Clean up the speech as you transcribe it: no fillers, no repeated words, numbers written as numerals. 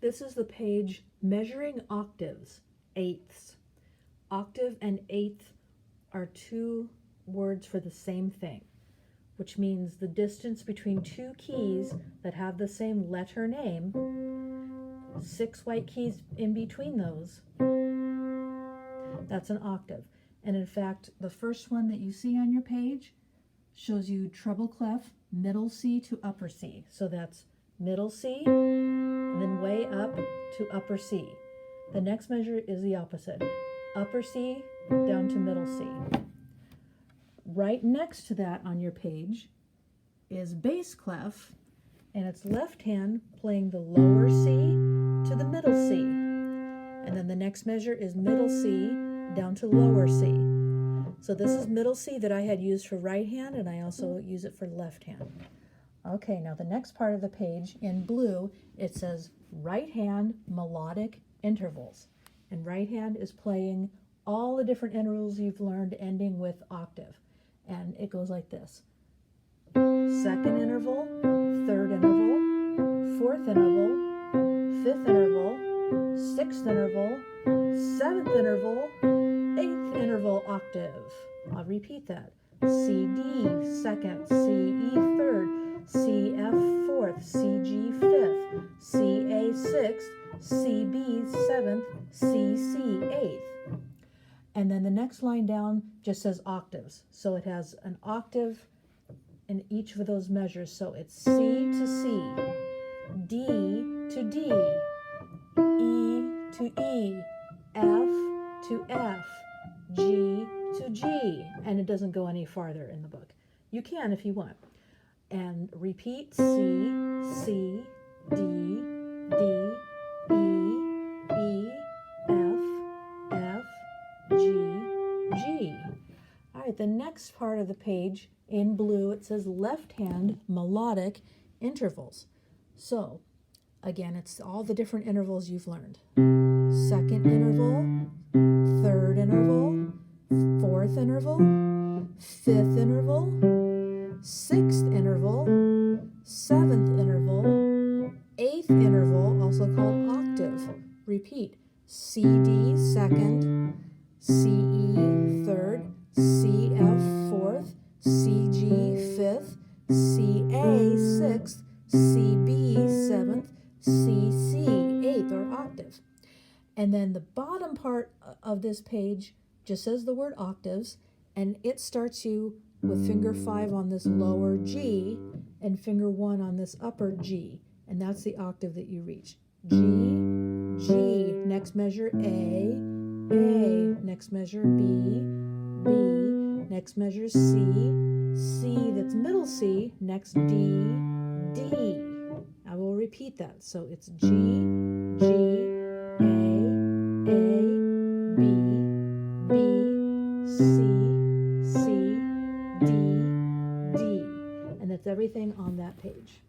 This is the page measuring octaves, eighths. Octave and eighth are two words for the same thing, which means the distance between two keys that have the same letter name, 6 white keys in between those, that's an octave. And in fact, the first one that you see on your page shows you treble clef, middle C to upper C. So that's middle C, and then way up to upper C. The next measure is the opposite, upper C down to middle C. Right next to that on your page is bass clef, and it's left hand playing the lower C to the middle C. And then the next measure is middle C down to lower C. So this is middle C that I had used for right hand, and I also use it for left hand. Okay, now the next part of the page in blue, it says right hand melodic intervals. And right hand is playing all the different intervals you've learned ending with octave. And it goes like this. Second interval, third interval, fourth interval, fifth interval, sixth interval, seventh interval, eighth interval octave. I'll repeat that. C, D, second, C, E, third, C, F, fourth, C, G, fifth, C, A, sixth, C, B, seventh, C, C, eighth. And then the next line down just says octaves. So it has an octave in each of those measures. So it's C to C, D to D, E to E, F to F, G to G. And it doesn't go any farther in the book. You can if you want. And repeat C, C, D, D, E, E, F, F, G, G. All right, the next part of the page in blue, it says left hand melodic intervals. So again, it's all the different intervals you've learned. Second interval, third interval, fourth interval, fifth interval, sixth interval, seventh interval, eighth interval, also called octave. Repeat. C, D, second, C, E, third, C, F, fourth, C, G, fifth, C, A, sixth, C, B, seventh, C, C, eighth, or octave. And then the bottom part of this page just says the word octaves, and it starts you with finger 5 on this lower G and finger 1 on this upper G, and that's the octave that you reach. G, G, next measure A, next measure B, B, next measure C, C, that's middle C, next D, D. I will repeat that. So it's G, G, A, B, B, C, C, D, D. And that's everything on that page.